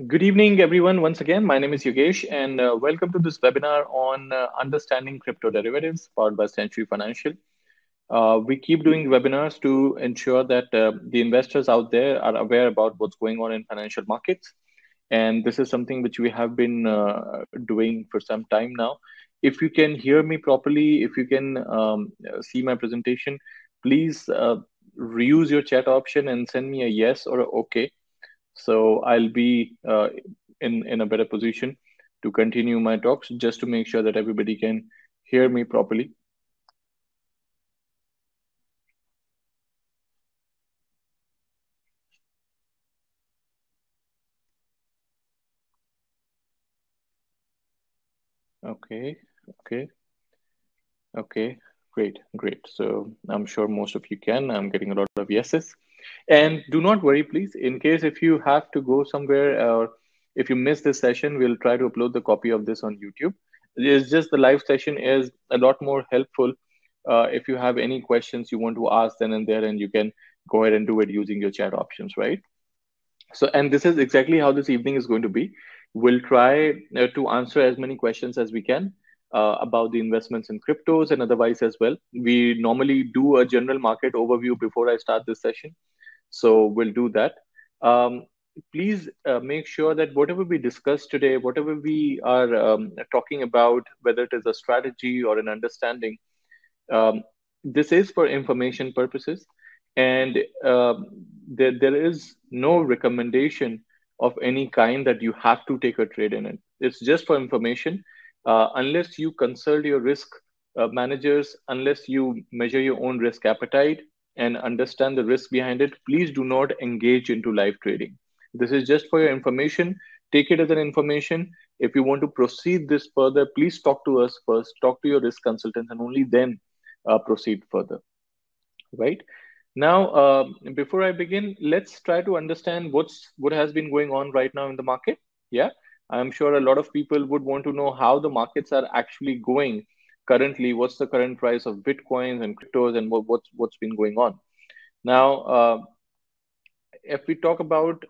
Good evening, everyone. Once again, my name is Yogesh, and welcome to this webinar on understanding crypto derivatives powered by Century Financial. We keep doing webinars to ensure that the investors out there are aware about what's going on in financial markets. And this is something which we have been doing for some time now. If you can hear me properly, if you can see my presentation, please reuse your chat option and send me a yes or a okay, so I'll be in a better position to continue my talks just to make sure that everybody can hear me properly. Okay, okay, okay. Great. So I'm sure most of you can. I'm getting a lot of yeses. And do not worry, please. In case if you have to go somewhere or if you miss this session, we'll try to upload the copy of this on YouTube. It's just the live session is a lot more helpful. If you have any questions you want to ask then and there, and you can go ahead and do it using your chat options, right? So, and this is exactly how this evening is going to be. We'll try to answer as many questions as we can about the investments in cryptos and otherwise as well. We normally do a general market overview before I start this session, so we'll do that. Um, Please make sure that whatever we discuss today, whatever we are talking about, whether it is a strategy or an understanding, um, this is for information purposes, and there is no recommendation of any kind that you have to take a trade in it. It's just for information. Unless you consult your risk managers, unless you measure your own risk appetite and understand the risk behind it, please do not engage into live trading. This is just for your information. Take it as an information. If you want to proceed this further, please talk to us first, talk to your risk consultants, and only then proceed further, right? Now, before I begin, let's try to understand what has been going on right now in the market. Yeah, I'm sure a lot of people would want to know how the markets are actually going currently. What's the current price of bitcoins and cryptos, and what's been going on now? If we talk about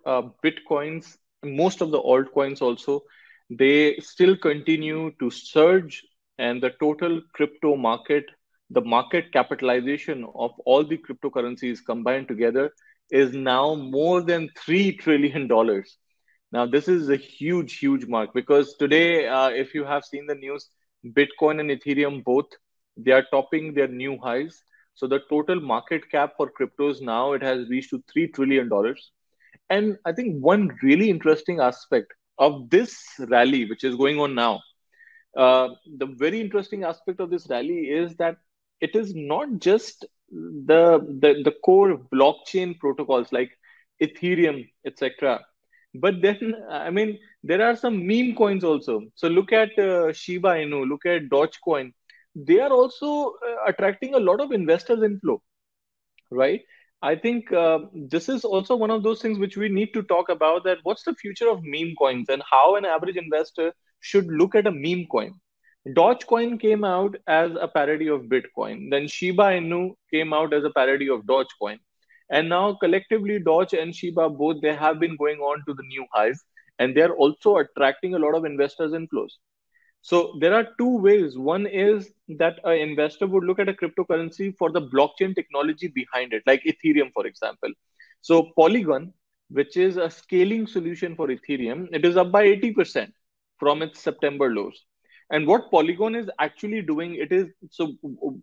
bitcoins, most of the altcoins also, they still continue to surge, and the total crypto market, the market capitalization of all the cryptocurrencies combined together, is now more than $3 trillion. Now this is a huge mark, because today, if you have seen the news, Bitcoin and Ethereum both, they are topping their new highs. So the total market cap for cryptos now, it has reached to $3 trillion. And I think one really interesting aspect of this rally, which is going on now, the very interesting aspect of this rally is that it is not just the core blockchain protocols like Ethereum, etc. But then, I mean, there are some meme coins also. So look at Shiba Inu, look at Dogecoin. They are also attracting a lot of investors inflow, right? I think this is also one of those things which we need to talk about, that what's the future of meme coins and how an average investor should look at a meme coin. Dogecoin came out as a parody of Bitcoin. Then Shiba Inu came out as a parody of Dogecoin. And now collectively, Doge and Shiba both, they have been going on to the new highs, and they're also attracting a lot of investors inflows. So there are two ways. One is that an investor would look at a cryptocurrency for the blockchain technology behind it, like Ethereum, for example. So Polygon, which is a scaling solution for Ethereum, it is up by 80% from its September lows. And what Polygon is actually doing, it is so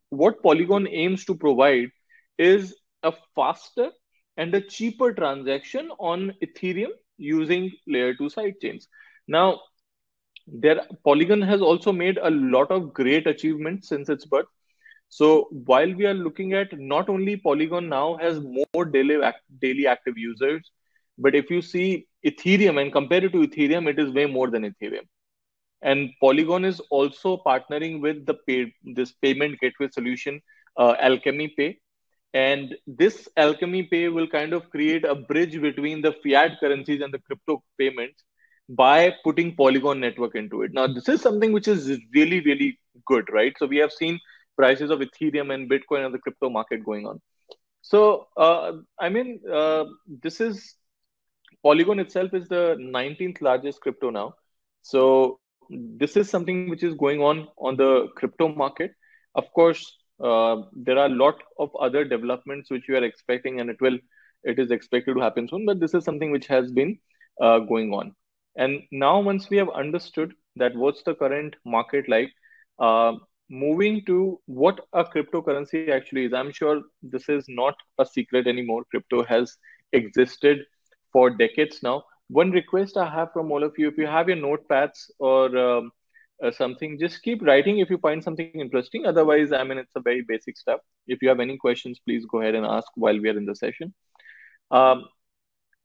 what Polygon aims to provide is a faster and a cheaper transaction on Ethereum using layer 2 sidechains. Now, there Polygon has also made a lot of great achievements since its birth. So while we are looking at, not only Polygon now has more daily active users, but if you see Ethereum and compare it to Ethereum, it is way more than Ethereum. And Polygon is also partnering with this payment gateway solution, Alchemy Pay. And this Alchemy Pay will kind of create a bridge between the fiat currencies and the crypto payments by putting Polygon network into it. Now, this is something which is really good, right? So we have seen prices of Ethereum and Bitcoin and the crypto market going on. So, I mean, this is Polygon itself is the 19th largest crypto now. So this is something which is going on the crypto market. Of course, there are a lot of other developments which we are expecting, and it is expected to happen soon. But this is something which has been going on. And now, once we have understood that what's the current market like, uh, moving to what a cryptocurrency actually is, I'm sure this is not a secret anymore. Crypto has existed for decades now. One request I have from all of you, if you have your notepads or something, just keep writing if you find something interesting. Otherwise, I mean, it's a very basic stuff. If you have any questions, please go ahead and ask while we are in the session. Um,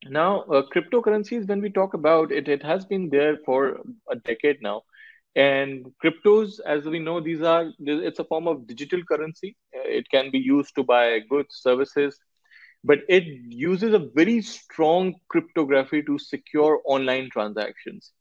Now, cryptocurrencies, when we talk about it, it has been there for a decade now. And cryptos, as we know, it's a form of digital currency. It can be used to buy goods, services, but it uses a very strong cryptography to secure online transactions.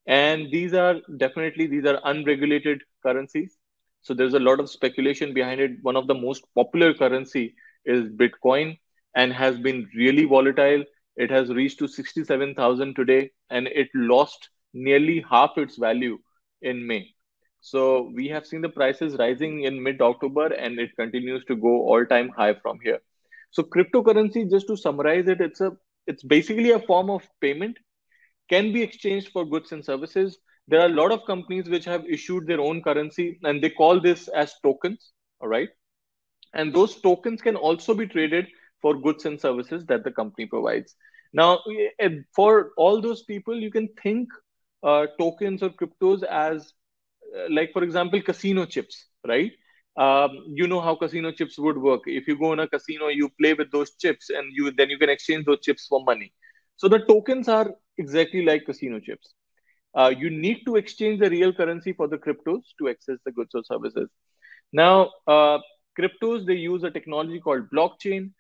And these are unregulated currencies. So there's a lot of speculation behind it. One of the most popular currency is Bitcoin and has been really volatile. It has reached to 67,000 today, and it lost nearly half its value in May. So we have seen the prices rising in mid-October, and it continues to go all-time high from here. So cryptocurrency, just to summarize it, it's basically a form of payment, can be exchanged for goods and services. There are a lot of companies which have issued their own currency, and they call this as tokens. All right. And those tokens can also be traded for goods and services that the company provides. Now, for all those people, you can think tokens or cryptos as, like, for example, casino chips, right? You know how casino chips would work. If you go in a casino, you play with those chips, and you can exchange those chips for money. So the tokens are exactly like casino chips. You need to exchange the real currency for the cryptos to access the goods or services. Now, cryptos, they use a technology called blockchain.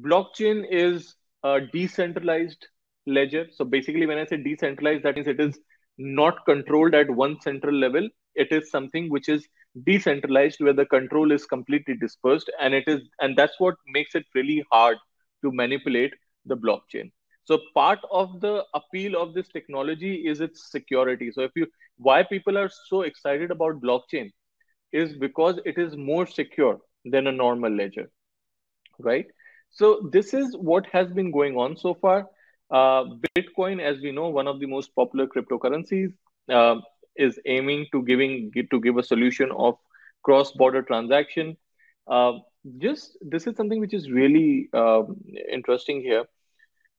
Blockchain is a decentralized ledger. So basically, when I say decentralized, that means it is not controlled at one central level. It is something which is decentralized, where the control is completely dispersed, and that's what makes it really hard to manipulate the blockchain. So part of the appeal of this technology is its security. So if you why people are so excited about blockchain is because it is more secure than a normal ledger, right? So this is what has been going on so far. Bitcoin, as we know, one of the most popular cryptocurrencies, uh, is aiming to give a solution of cross-border transaction. Uh, just this is something which is really interesting here.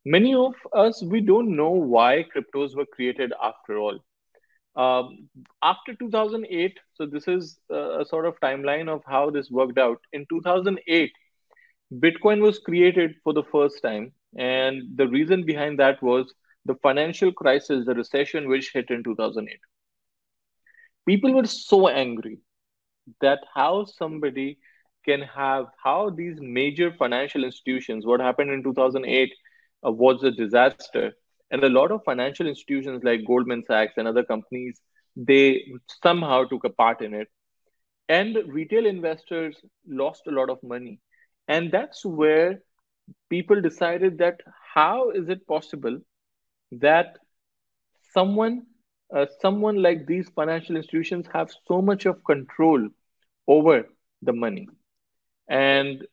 Many of us, we don't know why cryptos were created after all. After 2008, so this is a sort of timeline of how this worked out. In 2008, Bitcoin was created for the first time, and the reason behind that was the financial crisis, the recession which hit in 2008. People were so angry that how these major financial institutions, what happened in 2008 was a disaster. And a lot of financial institutions like Goldman Sachs and other companies, they somehow took a part in it. And retail investors lost a lot of money. And that's where people decided that how is it possible that someone someone like these financial institutions have so much of control over the money, and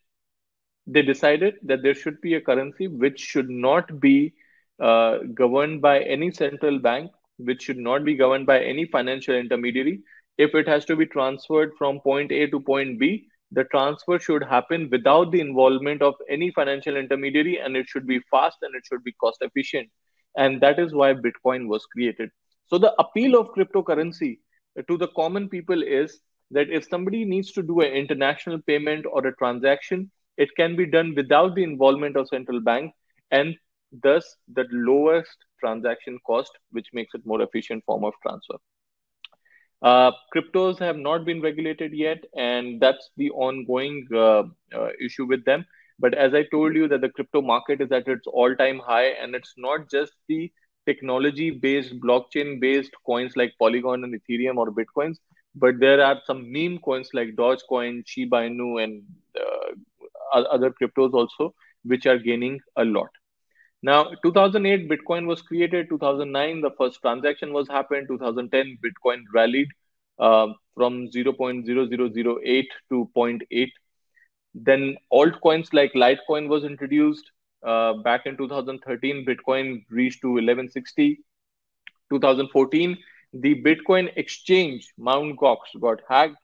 they decided that there should be a currency which should not be governed by any central bank, which should not be governed by any financial intermediary. If it has to be transferred from point A to point B, the transfer should happen without the involvement of any financial intermediary, and it should be fast and it should be cost efficient. And that is why Bitcoin was created. So, the appeal of cryptocurrency to the common people is that if somebody needs to do an international payment or a transaction, it can be done without the involvement of central bank, and thus the lowest transaction cost, which makes it more efficient form of transfer. Cryptos have not been regulated yet, and that's the ongoing issue with them. But as I told you, that the crypto market is at its all-time high, and it's not just the technology-based, blockchain-based coins like Polygon and Ethereum or Bitcoins, but there are some meme coins like Dogecoin, Shiba Inu, and other cryptos also, which are gaining a lot. Now, 2008, Bitcoin was created. 2009, the first transaction was happened. 2010, Bitcoin rallied from 0.0008 to zero point 0.8. Then altcoins like Litecoin was introduced. Back in 2013, Bitcoin reached to 1160. 2014, the Bitcoin exchange Mt. Gox got hacked,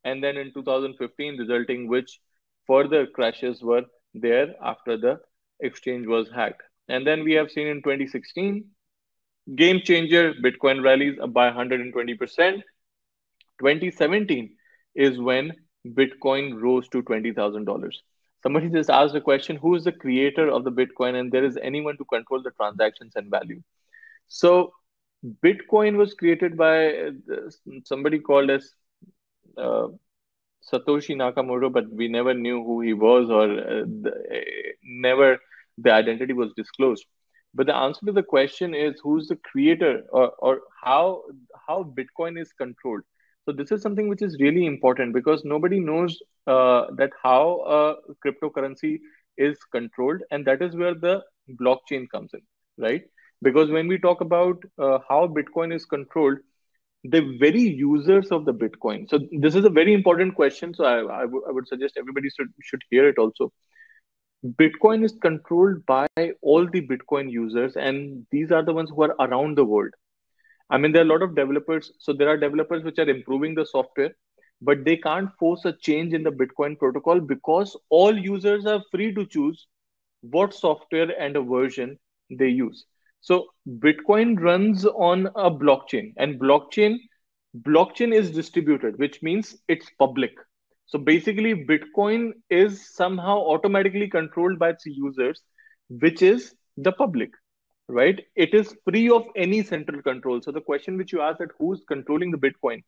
and then in 2015, resulting which further crashes were there after the exchange was hacked. And then we have seen in 2016, game changer, Bitcoin rallies up by 120%. 2017 is when Bitcoin rose to $20,000. Somebody just asked the question, who is the creator of the Bitcoin, and there is anyone to control the transactions and value? So Bitcoin was created by somebody called as uh, Satoshi Nakamoto, but we never knew who he was, or never the identity was disclosed. But the answer to the question is who's the creator, or how Bitcoin is controlled. So this is something which is really important because nobody knows that how cryptocurrency is controlled, and that is where the blockchain comes in, right? Because when we talk about how Bitcoin is controlled, the very users of the Bitcoin. So this is a very important question. So I would suggest everybody should hear it also. Bitcoin is controlled by all the Bitcoin users, and these are the ones who are around the world. I mean, there are a lot of developers. So there are developers which are improving the software, but they can't force a change in the Bitcoin protocol because all users are free to choose what software and a version they use. So Bitcoin runs on a blockchain, and blockchain is distributed, which means it's public. So basically, Bitcoin is somehow automatically controlled by its users, which is the public, right? It is free of any central control. So the question which you asked, that who's controlling the Bitcoin,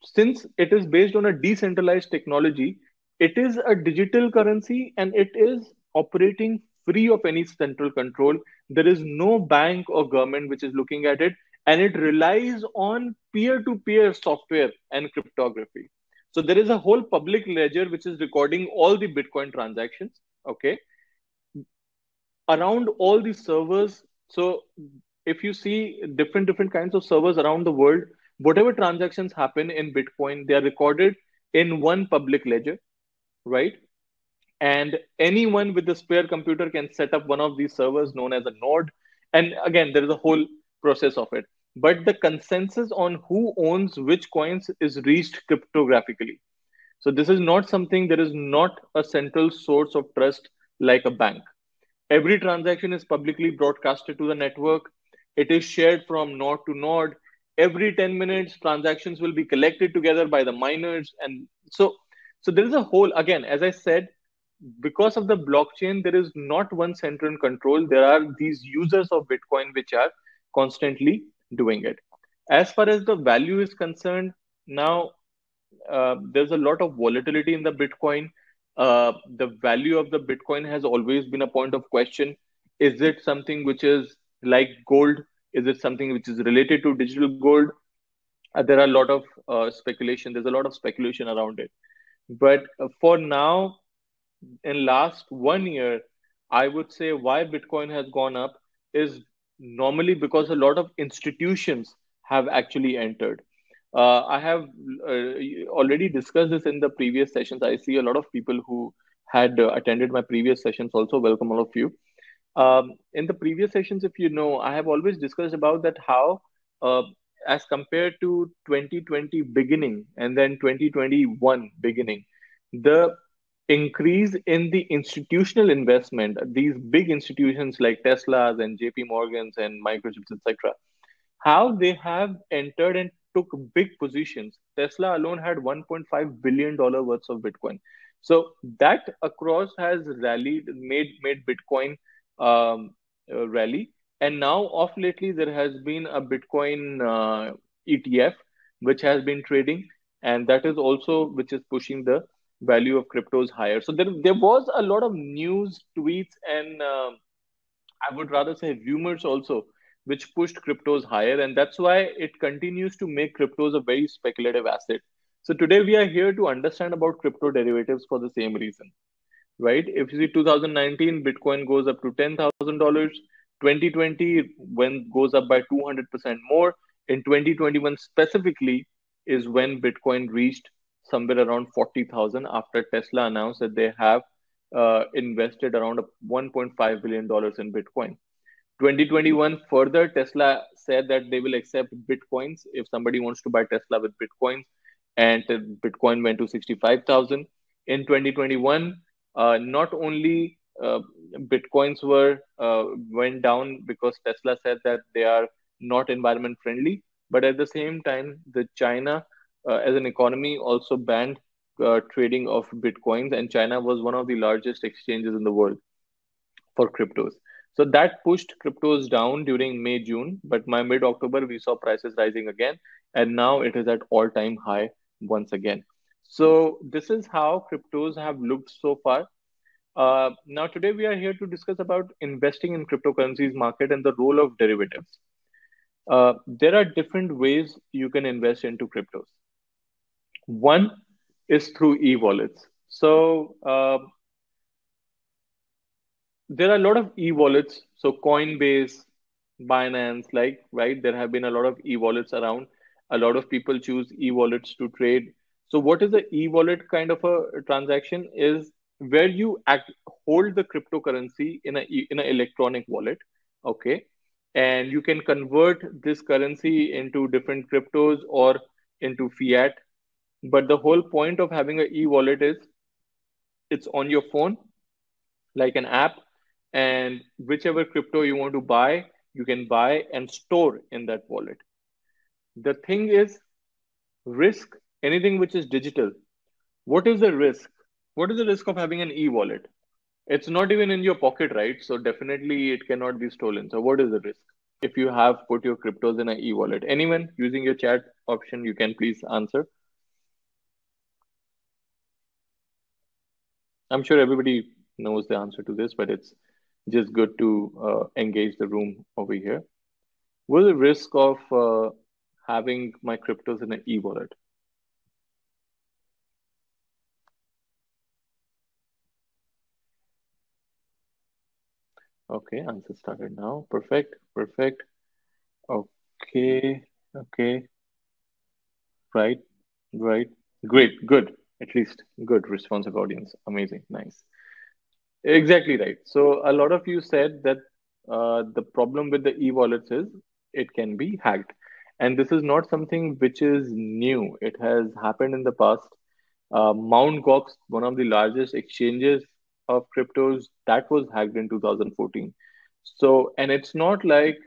since it is based on a decentralized technology, it is a digital currency and it is operating free of any central control. There is no bank or government which is looking at it, and it relies on peer to peer software and cryptography. So there is a whole public ledger which is recording all the Bitcoin transactions. Okay, around all these servers. So if you see different kinds of servers around the world, whatever transactions happen in Bitcoin, they are recorded in one public ledger, right? And anyone with a spare computer can set up one of these servers known as a node. And again, there is a whole process of it. But the consensus on who owns which coins is reached cryptographically. So this is not something, there is not a central source of trust like a bank. Every transaction is publicly broadcasted to the network. It is shared from node to node. Every 10 minutes, transactions will be collected together by the miners. And so there is a whole, again, as I said, because of the blockchain, there is not one central control. There are these users of Bitcoin which are constantly doing it. As far as the value is concerned, now there's a lot of volatility in the Bitcoin. The value of the Bitcoin has always been a point of question. Is it something which is like gold? Is it something which is related to digital gold? There are a lot of speculation. There's a lot of speculation around it. But for now, in last 1 year, I would say why Bitcoin has gone up is normally because a lot of institutions have actually entered. I have already discussed this in the previous sessions. I see a lot of people who had attended my previous sessions also. Welcome, all of you. In the previous sessions, if you know, I have always discussed about that how, as compared to 2020 beginning and then 2021 beginning, the increase in the institutional investment, these big institutions like Tesla's and JP Morgan's and Microchips, etc., how they have entered and took big positions. Tesla alone had $1.5 billion worth of Bitcoin. So that across has rallied, made Bitcoin rally. And now, of lately, there has been a Bitcoin ETF which has been trading, and that is also which is pushing the value of cryptos higher. So there was a lot of news, tweets, and I would rather say rumors also, which pushed cryptos higher. And that's why it continues to make cryptos a very speculative asset. So today we are here to understand about crypto derivatives for the same reason. right? If you see 2019, Bitcoin goes up to $10,000. 2020 when goes up by 200% more. In 2021 specifically is when Bitcoin reached somewhere around 40,000 after Tesla announced that they have invested around $1.5 billion in Bitcoin. 2021 further, Tesla said that they will accept Bitcoins if somebody wants to buy Tesla with Bitcoins, and Bitcoin went to 65,000. In 2021, not only Bitcoins were went down because Tesla said that they are not environment friendly, but at the same time, the China as an economy also banned trading of Bitcoins, and China was one of the largest exchanges in the world for cryptos. So that pushed cryptos down during May, June, but by mid October, we saw prices rising again, and now it is at all time high once again. So this is how cryptos have looked so far. Now, today we are here to discuss about investing in cryptocurrencies market and the role of derivatives. There are different ways you can invest into cryptos. One is through e-wallets. So there are a lot of e-wallets. So Coinbase, Binance, like, right, there have been a lot of e-wallets around. A lot of people choose e-wallets to trade. So what is the e-wallet kind of a transaction is where you hold the cryptocurrency in an electronic wallet, okay, and you can convert this currency into different cryptos or into fiat. But the whole point of having an e-wallet is it's on your phone like an app, and whichever crypto you want to buy, you can buy and store in that wallet. The thing is, risk anything which is digital. What is the risk? What is the risk of having an e-wallet? It's not even in your pocket, right? So definitely it cannot be stolen. So what is the risk if you have put your cryptos in an e-wallet? Anyone using your chat option, you can please answer. I'm sure everybody knows the answer to this, but it's just good to engage the room over here. What is the risk of having my cryptos in an e-wallet? Okay, answer started now. Perfect, perfect. Okay, okay, right, right. Great, good. At least good responsive audience. Amazing, nice. Exactly right. So a lot of you said that the problem with the e-wallets is it can be hacked. And this is not something which is new. It has happened in the past. Mt. Gox, one of the largest exchanges of cryptos, that was hacked in 2014. So, and it's not like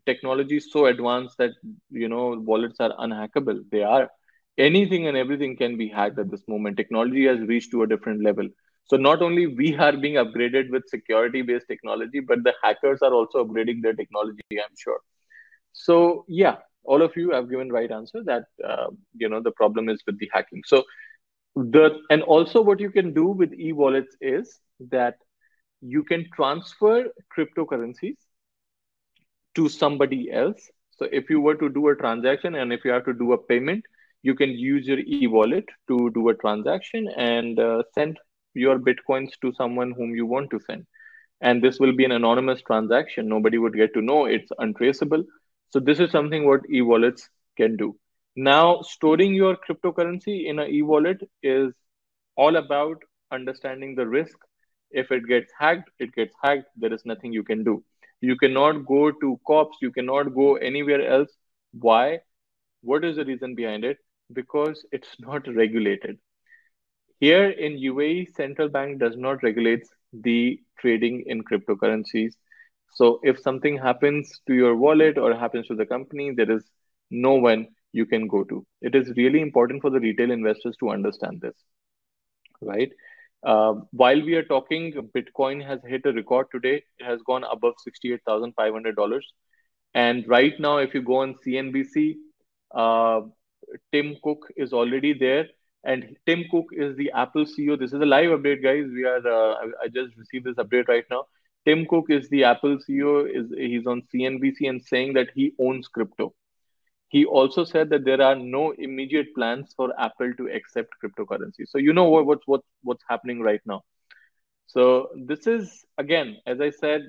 technology is so advanced that wallets are unhackable. They are. Anything and everything can be hacked at this moment. Technology has reached to a different level. So not only we are being upgraded with security-based technology, but the hackers are also upgrading their technology, I'm sure. So yeah, all of you have given right answer that the problem is with the hacking. So and also what you can do with e-wallets is that you can transfer cryptocurrencies to somebody else. So if you were to do a transaction and if you have to do a payment, you can use your e-wallet to do a transaction and send your bitcoins to someone whom you want to send. And this will be an anonymous transaction. Nobody would get to know. It's untraceable. So this is something what e-wallets can do. Now, storing your cryptocurrency in an e-wallet is all about understanding the risk. If it gets hacked, it gets hacked. There is nothing you can do. You cannot go to cops. You cannot go anywhere else. Why? What is the reason behind it? Because it's not regulated. Here in UAE, central bank does not regulate the trading in cryptocurrencies. So if something happens to your wallet or happens to the company, there is no one you can go to. It is really important for the retail investors to understand this, right? While we are talking, Bitcoin has hit a record today. It has gone above $68,500. And right now, if you go on CNBC, uh, Tim Cook is already there. And Tim Cook is the Apple CEO. This is a live update, guys. I just received this update right now. Tim Cook is the Apple CEO. He's on CNBC and saying that he owns crypto. He also said that there are no immediate plans for Apple to accept cryptocurrency. So you know what's happening right now. So this is, again, as I said,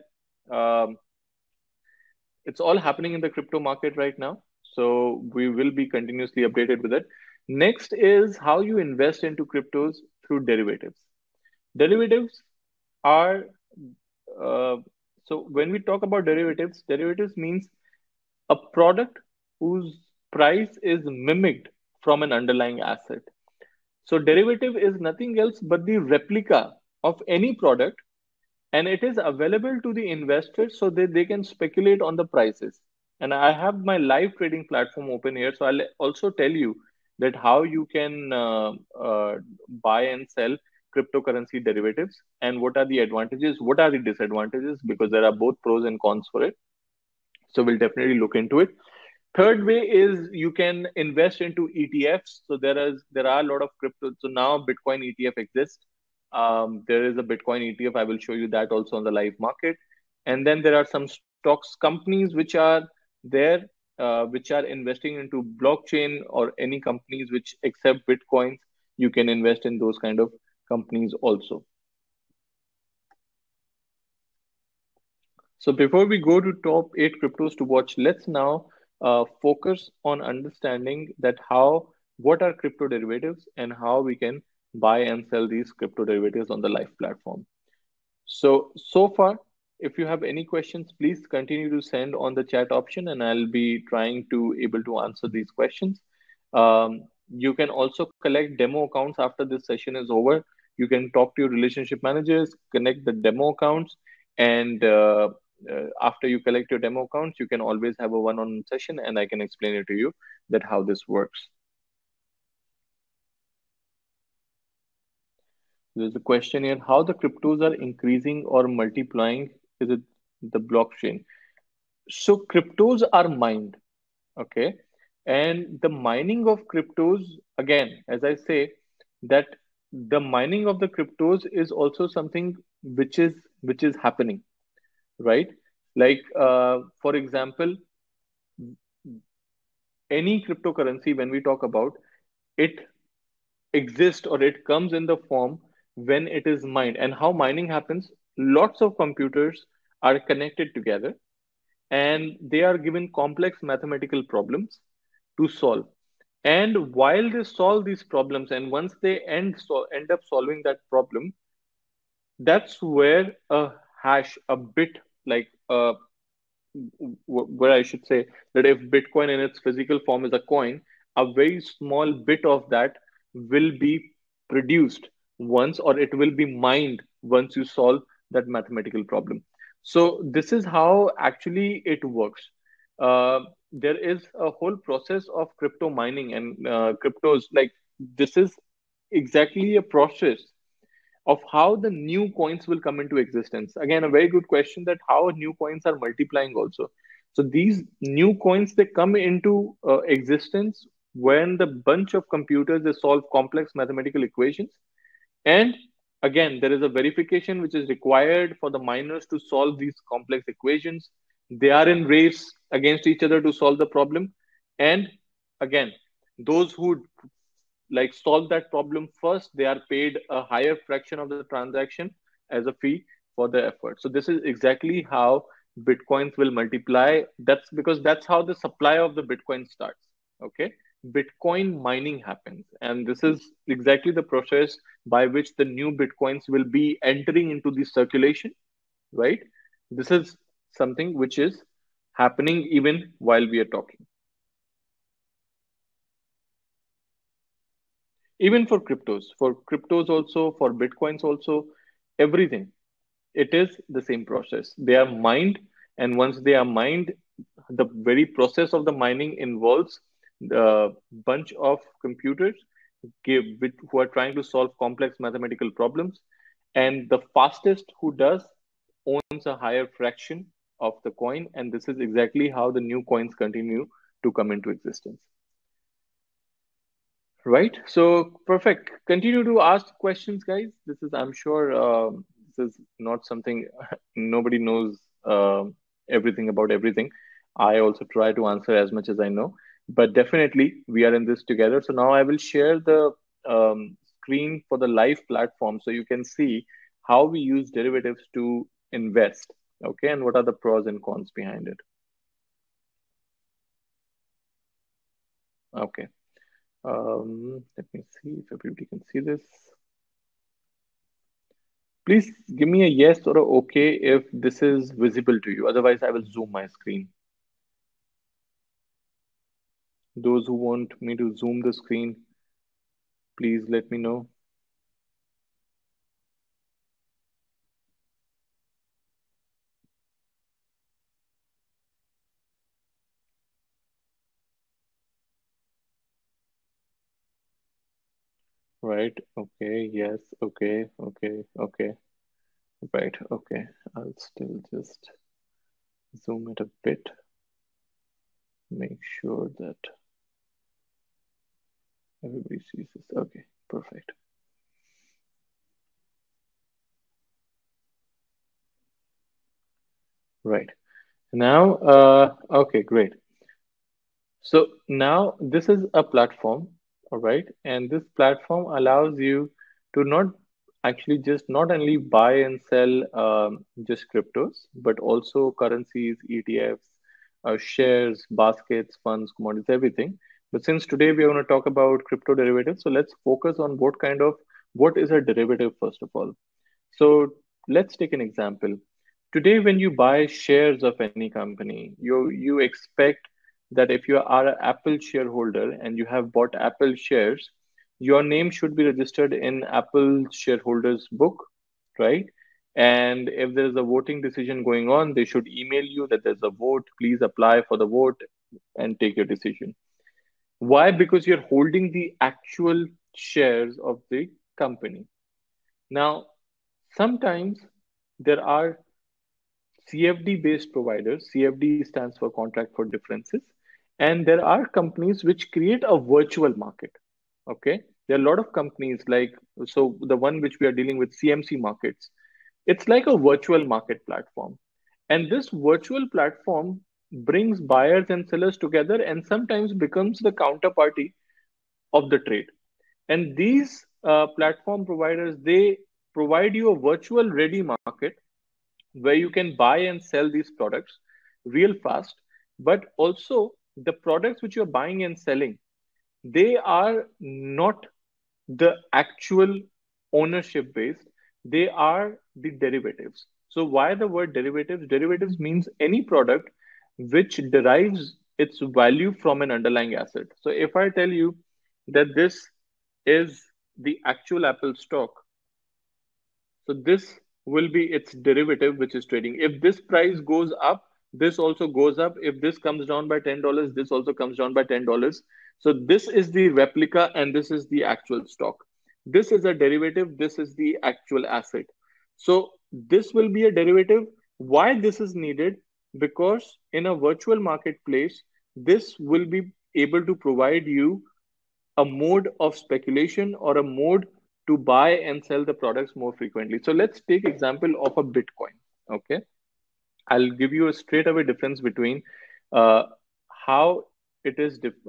um, it's all happening in the crypto market right now. So we will be continuously updated with it. Next is how you invest into cryptos through derivatives. Derivatives are uh, so when we talk about derivatives, derivatives means a product whose price is mimicked from an underlying asset. So derivative is nothing else but the replica of any product, and it is available to the investors so that they can speculate on the prices. And I have my live trading platform open here, so I'll also tell you that how you can buy and sell cryptocurrency derivatives, and what are the advantages, what are the disadvantages, because there are both pros and cons for it. So we'll definitely look into it. Third way is you can invest into ETFs. So there are a lot of crypto. So now Bitcoin ETF exists. There is a Bitcoin ETF. I will show you that also on the live market. And then there are some stocks companies which are there, which are investing into blockchain, or any companies which accept Bitcoins. You can invest in those kind of companies also. So before we go to top 8 cryptos to watch, let's now focus on understanding that what are crypto derivatives and how we can buy and sell these crypto derivatives on the live platform. So far, if you have any questions, please continue to send on the chat option, and I'll be trying to able to answer these questions. You can also collect demo accounts after this session is over. You can talk to your relationship managers, connect the demo accounts, and after you collect your demo accounts, you can always have a one-on-one session, and I can explain it to you that how this works. There's a question here: how the cryptos are increasing or multiplying? Is it the blockchain? So cryptos are mined, okay? And the mining of cryptos, again, as I say, that the mining of the cryptos is also something which is happening, right? Like for example, any cryptocurrency, when we talk about it, exists or it comes in the form when it is mined. And how mining happens, lots of computers are connected together, and they are given complex mathematical problems to solve. And while they solve these problems, and once they end up solving that problem, that's where a hash, a bit, like where I should say that if Bitcoin in its physical form is a coin, a very small bit of that will be produced once, or it will be mined once you solve that mathematical problem. So this is how actually it works. There is a whole process of crypto mining and cryptos. Like, this is exactly a process of how the new coins will come into existence. Again, a very good question, that how new coins are multiplying also. So these new coins, they come into existence when the bunch of computers, they solve complex mathematical equations. And again, there is a verification which is required for the miners to solve these complex equations. They are in race against each other to solve the problem. And again, those who like solve that problem first, they are paid a higher fraction of the transaction as a fee for the effort. So this is exactly how Bitcoins will multiply. That's because that's how the supply of the Bitcoin starts. Okay. Bitcoin mining happens. And this is exactly the process by which the new Bitcoins will be entering into the circulation, right? This is something which is happening even while we are talking. Even for cryptos also, for Bitcoins also, everything. It is the same process. They are mined, and once they are mined, the very process of the mining involves the bunch of computers who are trying to solve complex mathematical problems, and the fastest who does owns a higher fraction of the coin, and this is exactly how the new coins continue to come into existence. Right. So perfect. Continue to ask questions, guys. This is, I'm sure, this is not something nobody knows everything about everything. I also try to answer as much as I know. but definitely we are in this together. So now I will share the screen for the live platform so you can see how we use derivatives to invest. Okay, and what are the pros and cons behind it? Okay. Let me see if everybody can see this. Please give me a yes or a okay if this is visible to you. Otherwise, I will zoom my screen. Those who want me to zoom the screen, please let me know. Right. Okay. Yes. Okay. Okay. Okay. Right. Okay. I'll still just zoom it a bit. Make sure that everybody sees this. Okay. Perfect. Right. Now, okay, great. So now this is a platform, all right, and this platform allows you to not actually just not only buy and sell just cryptos, but also currencies, ETFs, shares, baskets, funds, commodities, everything. But since today we are going to talk about crypto derivatives, so let's focus on what is a derivative first of all. So let's take an example. Today, when you buy shares of any company, you expect that if you are an Apple shareholder and you have bought Apple shares, your name should be registered in Apple shareholders book, right? And if there is a voting decision going on, they should email you that there's a vote. Please apply for the vote and take your decision. Why? Because you're holding the actual shares of the company. Now, sometimes there are CFD based providers. CFD stands for contract for differences. And there are companies which create a virtual market. Okay. There are a lot of companies like, so the one which we are dealing with, CMC markets, it's like a virtual market platform. And this virtual platform brings buyers and sellers together and sometimes becomes the counterparty of the trade. And these platform providers, they provide you a virtual ready market where you can buy and sell these products real fast, but also the products which you're buying and selling, they are not the actual ownership based, they are the derivatives. So why the word derivatives? Derivatives means any product which derives its value from an underlying asset. So if I tell you that this is the actual Apple stock, so this will be its derivative, which is trading. If this price goes up, this also goes up. If this comes down by $10, this also comes down by $10. So this is the replica and this is the actual stock. This is a derivative. This is the actual asset. So this will be a derivative. Why this is needed? Because in a virtual marketplace, this will be able to provide you a mode of speculation or a mode to buy and sell the products more frequently. So let's take example of a Bitcoin. Okay, I'll give you a straight away difference between uh, how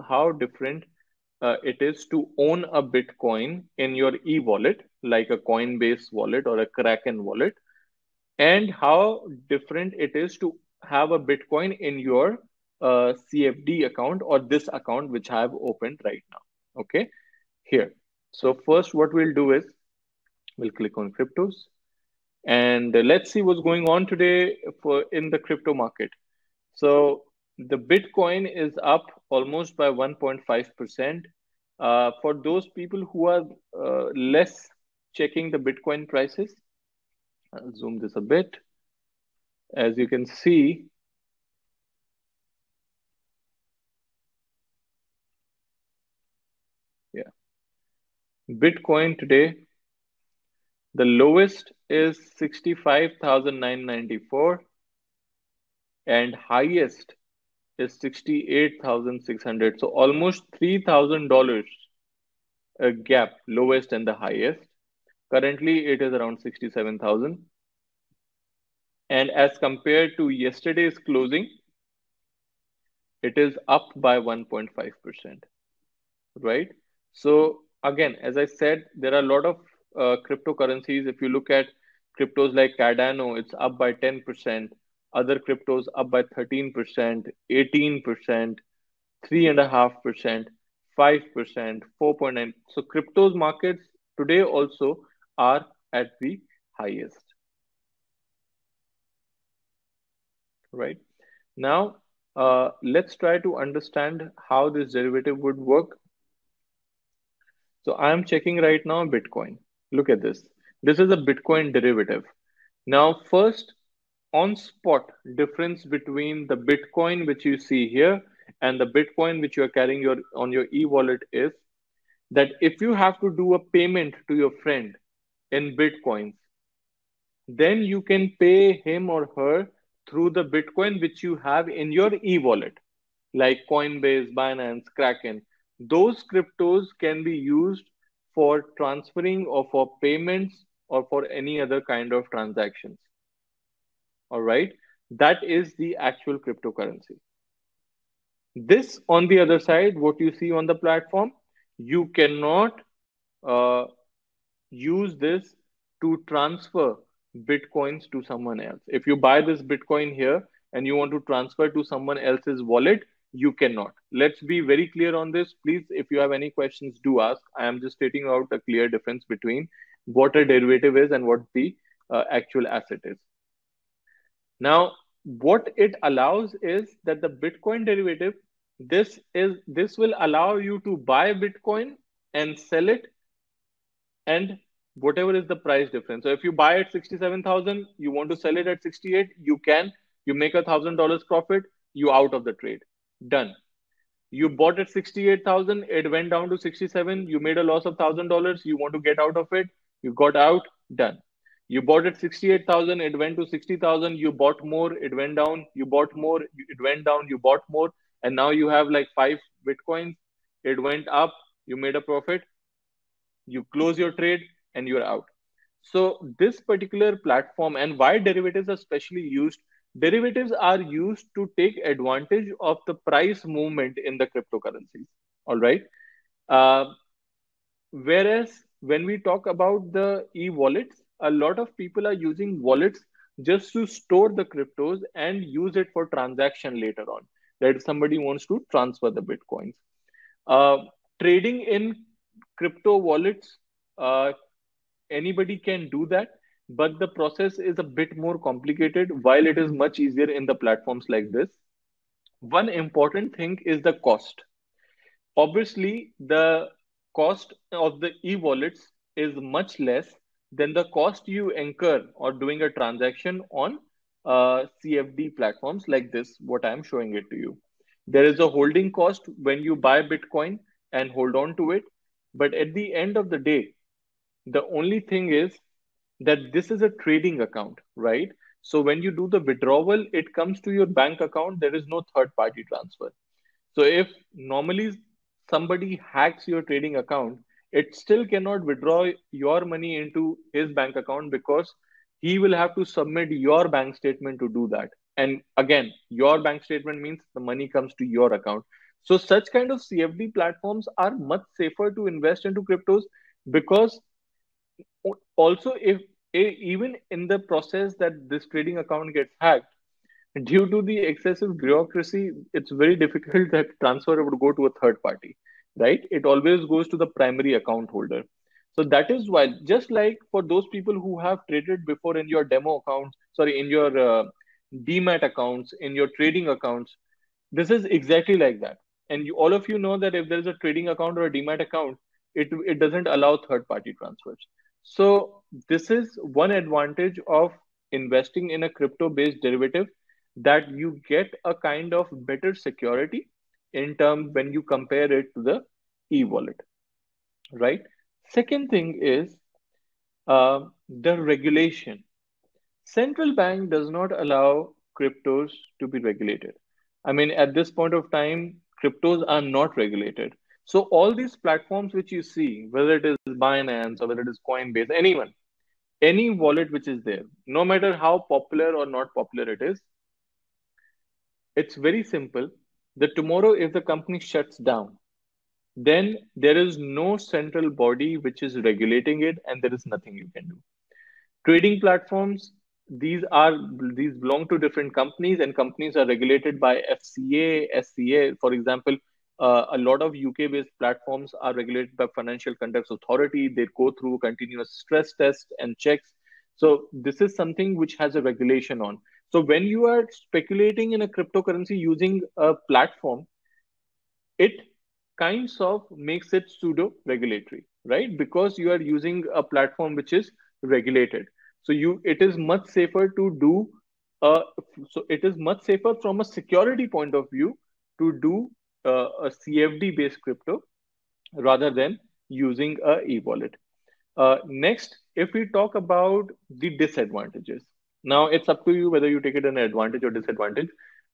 how different it is to own a Bitcoin in your e-wallet, like a Coinbase wallet or a Kraken wallet, and how different it is to have a Bitcoin in your CFD account or this account which I have opened right now. Okay, here. So first, what we'll do is we'll click on cryptos and let's see what's going on today for in the crypto market. So the Bitcoin is up almost by 1.5%. For those people who are less checking the Bitcoin prices, I'll zoom this a bit. As you can see, yeah, Bitcoin today, the lowest is 65,994 and highest is 68,600. So almost $3,000 a gap, lowest and the highest. Currently, it is around 67,000. And as compared to yesterday's closing, it is up by 1.5%, right? So again, as I said, there are a lot of cryptocurrencies. If you look at cryptos like Cardano, it's up by 10%. Other cryptos up by 13%, 18%, 3.5%, 5%, 4.9. So cryptos markets today also are at the highest, right? Now, let's try to understand how this derivative would work. So I am checking right now Bitcoin. Look at this. This is a Bitcoin derivative. Now, first on spot difference between the Bitcoin which you see here and the Bitcoin which you are carrying on your e-wallet is that if you have to do a payment to your friend in Bitcoins, then you can pay him or her through the Bitcoin which you have in your e-wallet, like Coinbase, Binance, Kraken. Those cryptos can be used for transferring or for payments or for any other kind of transactions. All right. That is the actual cryptocurrency. This, on the other side, what you see on the platform, you cannot uh, use this to transfer bitcoins to someone else. If you buy this bitcoin here and you want to transfer to someone else's wallet, you cannot. Let's be very clear on this. Please, if you have any questions, do ask. I am just stating out a clear difference between what a derivative is and what the actual asset is. Now, what it allows is that the Bitcoin derivative, this will allow you to buy Bitcoin and sell it, and whatever is the price difference. So if you buy at 67,000, you want to sell it at 68, you can. You make $1,000 profit, you out of the trade. Done. You bought at 68,000, it went down to 67, you made a loss of $1,000, you want to get out of it, you got out, done. You bought at 68,000, it went to 60,000, you bought more, it went down, you bought more, it went down, you bought more, and now you have like 5 Bitcoins, it went up, you made a profit, you close your trade, and you're out. So this particular platform, and why derivatives are specially used, derivatives are used to take advantage of the price movement in the cryptocurrencies. All right. Uh, Whereas when we talk about the e-wallets, a lot of people are using wallets just to store the cryptos and use it for transaction later on. That if somebody wants to transfer the bitcoins. Uh, Trading in crypto wallets, uh, anybody can do that, but the process is a bit more complicated while it is much easier in the platforms like this. One important thing is the cost. Obviously, the cost of the e-wallets is much less than the cost you incur or doing a transaction on CFD platforms like this, what I'm showing it to you. There is a holding cost when you buy Bitcoin and hold on to it. But at the end of the day, the only thing is that this is a trading account, right? So when you do the withdrawal, it comes to your bank account. There is no third party transfer. So if normally somebody hacks your trading account, it still cannot withdraw your money into his bank account because he will have to submit your bank statement to do that. And again, your bank statement means the money comes to your account. So such kind of CFD platforms are much safer to invest into cryptos because also if even in the process that this trading account gets hacked, due to the excessive bureaucracy, it's very difficult that transfer would go to a third party, right? It always goes to the primary account holder. So that is why, just like for those people who have traded before in your demo accounts, sorry, in your demat accounts, in your trading accounts, this is exactly like that. And you, all of you know that if there is a trading account or a demat account, it doesn't allow third party transfers. So this is one advantage of investing in a crypto based derivative, that you get a kind of better security in terms when you compare it to the e-wallet, right? Second thing is the regulation. Central bank does not allow cryptos to be regulated. I mean, at this point of time, cryptos are not regulated. So all these platforms which you see, whether it is Binance or whether it is Coinbase, anyone, any wallet which is there, no matter how popular or not popular it is, it's very simple that tomorrow if the company shuts down, then there is no central body which is regulating it, and there is nothing you can do. Trading platforms, these belong to different companies, and companies are regulated by FCA, SCA. For example, a lot of UK based platforms are regulated by Financial Conduct Authority. They go through continuous stress tests and checks. So this is something which has a regulation on. So when you are speculating in a cryptocurrency using a platform, it kinds of makes it pseudo regulatory, right? Because you are using a platform which is regulated. So you it is much safer to do uh, it is much safer from a security point of view to do a CFD based crypto rather than using a e-wallet. Next, if we talk about the disadvantages, now it's up to you whether you take it an advantage or disadvantage.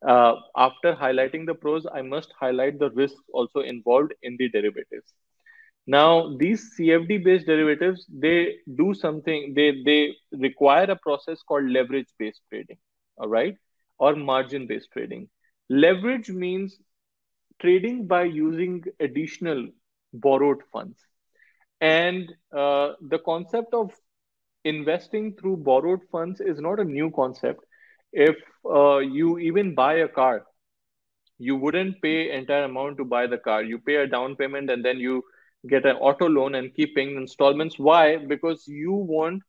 After highlighting the pros, I must highlight the risks also involved in the derivatives. Now, these CFD based derivatives, they do something, they require a process called leverage based trading, all right, or margin based trading. Leverage means trading by using additional borrowed funds. And the concept of investing through borrowed funds is not a new concept. If you even buy a car, you wouldn't pay entire amount to buy the car. You pay a down payment and then you get an auto loan and keep paying installments. Why? Because you want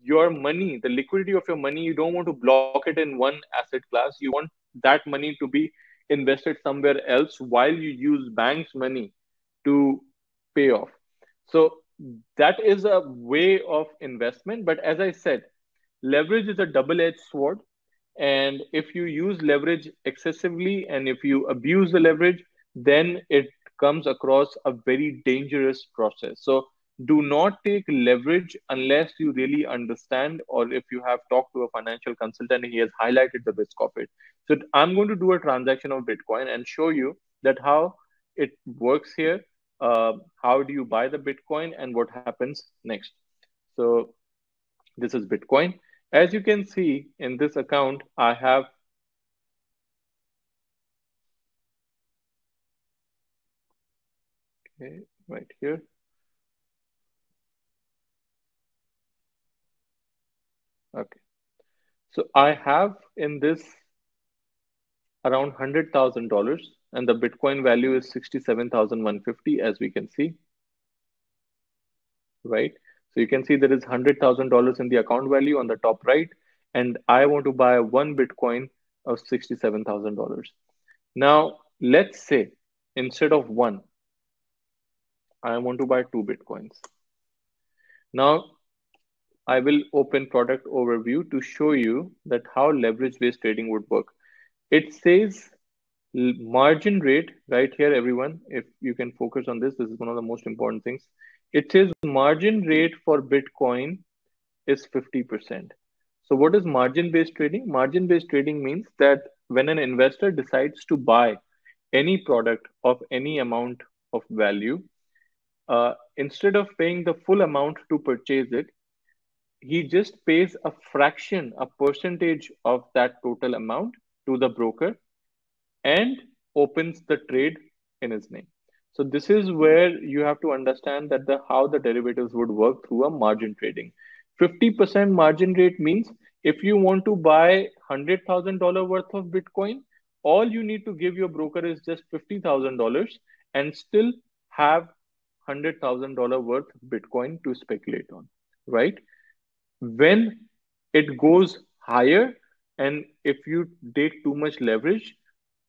your money, the liquidity of your money, you don't want to block it in one asset class. You want that money to be invested somewhere else while you use bank's money to pay off. So that is a way of investment. But as I said, leverage is a double-edged sword. And if you use leverage excessively and if you abuse the leverage, then it comes across a very dangerous process. So do not take leverage unless you really understand, or if you have talked to a financial consultant and he has highlighted the risk of it. So I'm going to do a transaction of Bitcoin and show you that how it works here. How do you buy the Bitcoin and what happens next? So this is Bitcoin. As you can see in this account, I have okay, right here. Okay. So I have in this around $100,000 and the Bitcoin value is 67,150 as we can see, right? So you can see there is $100,000 in the account value on the top right, and I want to buy one Bitcoin of $67,000. Now, let's say instead of one, I want to buy two Bitcoins. Now, I will open product overview to show you that how leverage based trading would work. It says margin rate right here, everyone. If you can focus on this, this is one of the most important things. It says margin rate for Bitcoin is 50%. So what is margin based trading? Margin based trading means that when an investor decides to buy any product of any amount of value, instead of paying the full amount to purchase it, he just pays a fraction, a percentage of that total amount to the broker and opens the trade in his name. So this is where you have to understand that the how the derivatives would work through a margin trading. 50% margin rate means if you want to buy $100,000 worth of Bitcoin, all you need to give your broker is just $50,000 and still have $100,000 worth Bitcoin to speculate on, right? When it goes higher and if you take too much leverage,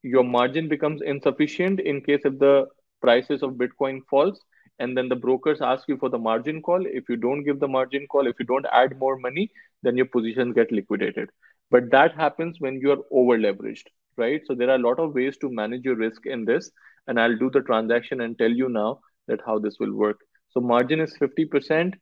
your margin becomes insufficient in case if the prices of Bitcoin falls, and then the brokers ask you for the margin call. If you don't give the margin call, if you don't add more money, then your positions get liquidated. But that happens when you are over leveraged, right? So there are a lot of ways to manage your risk in this, and I'll do the transaction and tell you now that how this will work. So margin is 50%.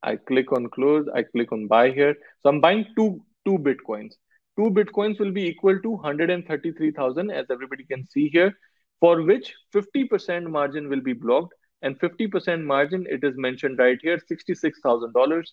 I click on close. I click on buy here. So I'm buying two Bitcoins. Two Bitcoins will be equal to 133,000, as everybody can see here, for which 50% margin will be blocked, and 50% margin, it is mentioned right here, $66,000.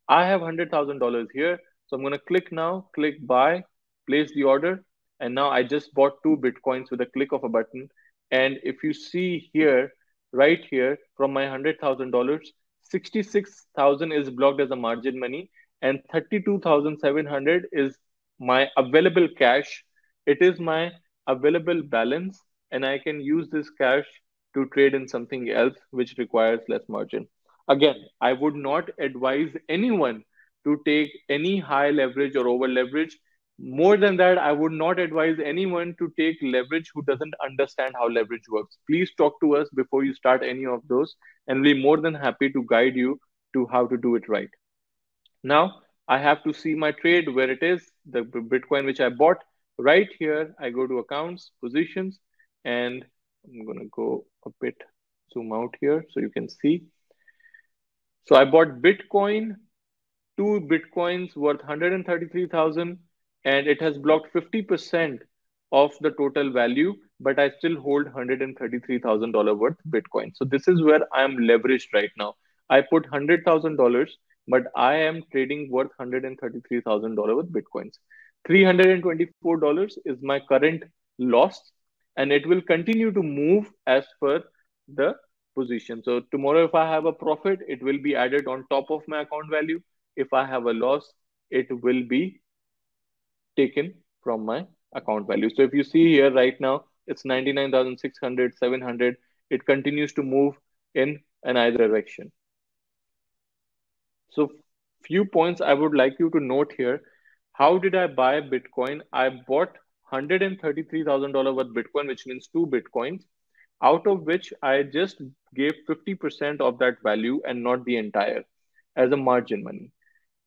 I have $100,000 here. So I'm going to click now, click buy, place the order. and now I just bought 2 Bitcoins with a click of a button. And if you see here, right here, from my $100,000, 66,000 is blocked as a margin money, and 32,700 is my available cash. It is my available balance, and I can use this cash to trade in something else which requires less margin. Again, I would not advise anyone to take any high leverage or over leverage. More than that, I would not advise anyone to take leverage who doesn't understand how leverage works. Please talk to us before you start any of those, and we're more than happy to guide you to how to do it right. Now, I have to see my trade where it is, the Bitcoin which I bought. Right here, I go to accounts, positions, and I'm going to go a bit zoom out here so you can see. So I bought Bitcoin, 2 Bitcoins worth 133,000, and it has blocked 50% of the total value, but I still hold $133,000 worth Bitcoin. So this is where I am leveraged right now. I put $100,000, but I am trading worth $133,000 with Bitcoins. $324 is my current loss, and it will continue to move as per the position. So tomorrow, if I have a profit, it will be added on top of my account value. If I have a loss, it will be taken from my account value. So if you see here right now, it's 99,600, 700. It continues to move in an either direction. So few points I would like you to note here. How did I buy Bitcoin? I bought $133,000 worth Bitcoin, which means 2 Bitcoins, out of which I just gave 50% of that value and not the entire as a margin money.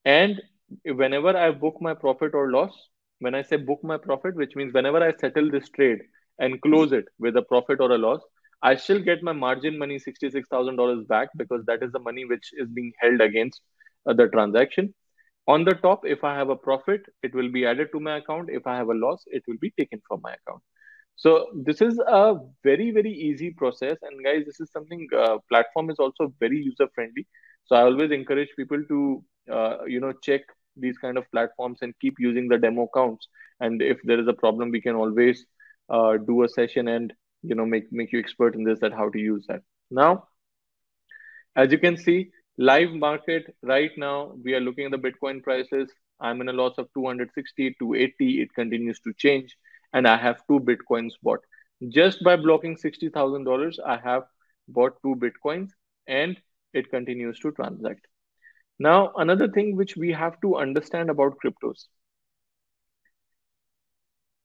And whenever I book my profit or loss, when I say book my profit, which means whenever I settle this trade and close it with a profit or a loss, I still get my margin money $66,000 back, because that is the money which is being held against the transaction. On the top, if I have a profit, it will be added to my account. If I have a loss, it will be taken from my account. So this is a very, very easy process. And guys, this is something, platform is also very user friendly. So I always encourage people to check these kind of platforms and keep using the demo accounts. And if there is a problem, we can always do a session and make you expert in this, that how to use that. Now, as you can see, live market right now, we are looking at the Bitcoin prices. I'm in a loss of 260 to 80. It continues to change, and I have 2 Bitcoins bought. Just by blocking $60,000, I have bought 2 Bitcoins, and it continues to transact. Now, another thing which we have to understand about cryptos,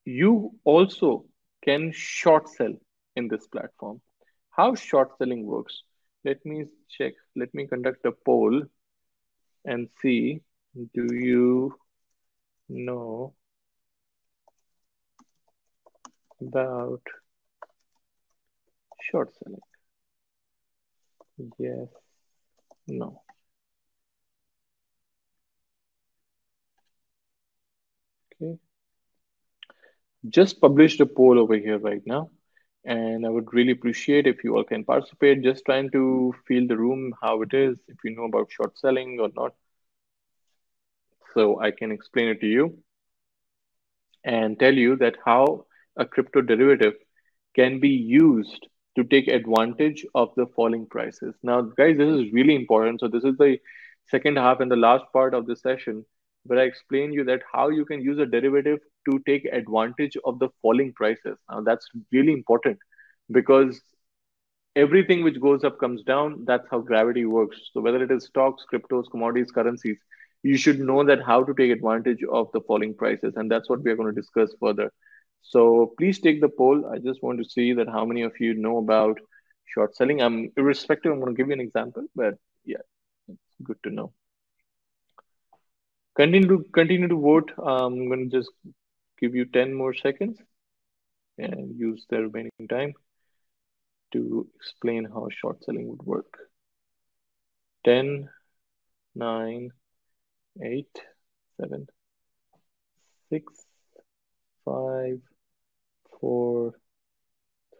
you also can short sell in this platform. How short selling works? Let me check. Let me conduct a poll and see, do you know about short selling? Yes, no. Okay. Just published a poll over here right now, and I would really appreciate if you all can participate. Just trying to feel the room, how it is, if you know about short selling or not, so I can explain it to you and tell you that how a crypto derivative can be used to take advantage of the falling prices. Now, guys, this is really important. So this is the second half and the last part of the session where I explain you that how you can use a derivative to take advantage of the falling prices. Now, that's really important, because everything which goes up comes down. That's how gravity works. So whether it is stocks, cryptos, commodities, currencies, you should know that how to take advantage of the falling prices, and that's what we are going to discuss further. So please take the poll. I just want to see that how many of you know about short selling. I'm irrespective. I'm going to give you an example, but yeah, it's good to know. Continue to vote. I'm going to just give you 10 more seconds and use the remaining time to explain how short selling would work. 10, 9, 8, 7, 6, 5, 4,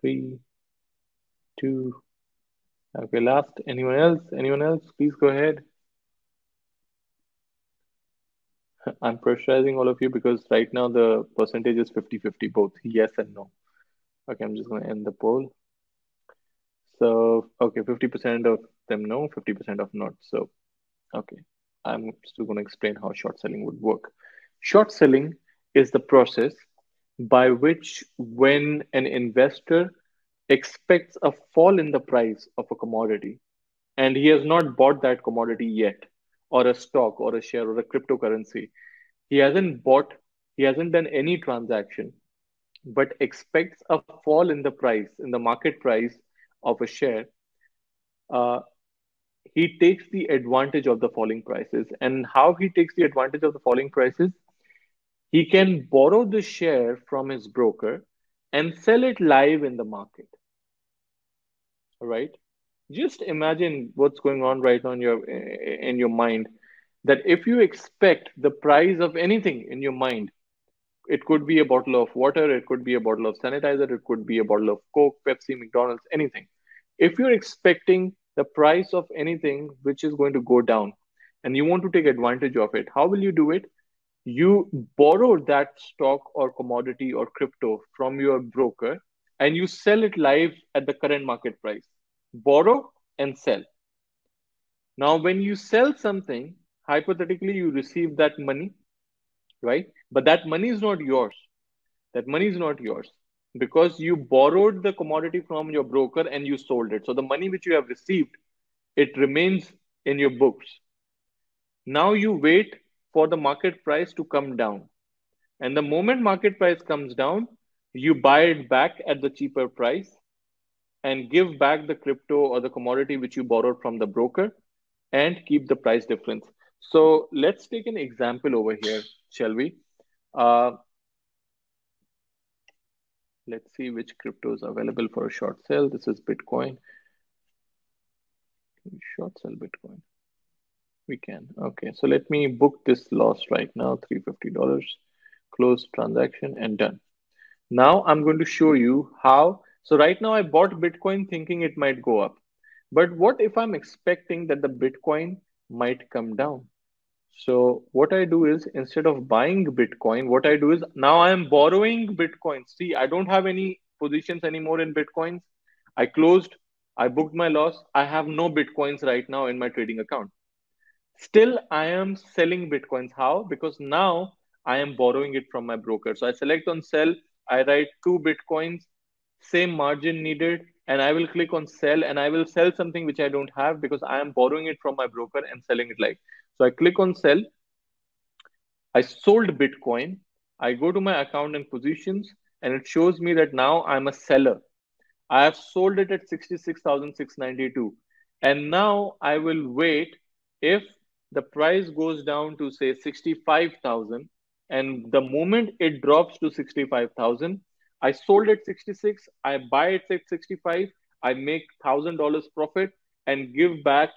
3, 2. Okay, last. Anyone else? Anyone else? Please go ahead. I'm pressurizing all of you because right now the percentage is 50-50, both yes and no. Okay, I'm just going to end the poll. So, okay, 50% of them no, 50% of not. So, okay, I'm still going to explain how short selling would work. Short selling is the process by which when an investor expects a fall in the price of a commodity and he has not bought that commodity yet, or a stock, or a share, or a cryptocurrency, he hasn't bought, he hasn't done any transaction, but expects a fall in the price, in the market price of a share, uh, he takes the advantage of the falling prices. And how he takes the advantage of the falling prices? He can borrow the share from his broker and sell it live in the market. Right? Just imagine what's going on right now in your mind. That if you expect the price of anything in your mind, it could be a bottle of water, it could be a bottle of sanitizer, it could be a bottle of Coke, Pepsi, McDonald's, anything. If you're expecting the price of anything which is going to go down and you want to take advantage of it, how will you do it? You borrow that stock or commodity or crypto from your broker and you sell it live at the current market price. Borrow and sell. Now, when you sell something, hypothetically, you receive that money, right? But that money is not yours. That money is not yours because you borrowed the commodity from your broker and you sold it. So the money which you have received, it remains in your books. Now you wait for the market price to come down. And the moment market price comes down, you buy it back at the cheaper price and give back the crypto or the commodity which you borrowed from the broker and keep the price difference. So let's take an example over here, shall we? Uh, let's see which crypto is available for a short sale. This is Bitcoin. Can we short sell Bitcoin? We can. Okay, so let me book this loss right now, $350. Close transaction and done. Now I'm going to show you how. So right now I bought Bitcoin thinking it might go up. But what if I'm expecting that the Bitcoin might come down? So what I do is instead of buying Bitcoin, what I do is now I am borrowing Bitcoin. See, I don't have any positions anymore in Bitcoins. I closed, I booked my loss. I have no Bitcoins right now in my trading account. Still, I am selling Bitcoins. How? Because now I am borrowing it from my broker. So I select on sell, I write two Bitcoins, same margin needed, and I will click on sell and I will sell something which I don't have because I am borrowing it from my broker and selling it live. So I click on sell, I sold Bitcoin, I go to my account and positions, and it shows me that now I'm a seller. I have sold it at 66,692. And now I will wait if the price goes down to say 65,000 and the moment it drops to 65,000, I sold at 66, I buy it at 65, I make $1,000 profit and give back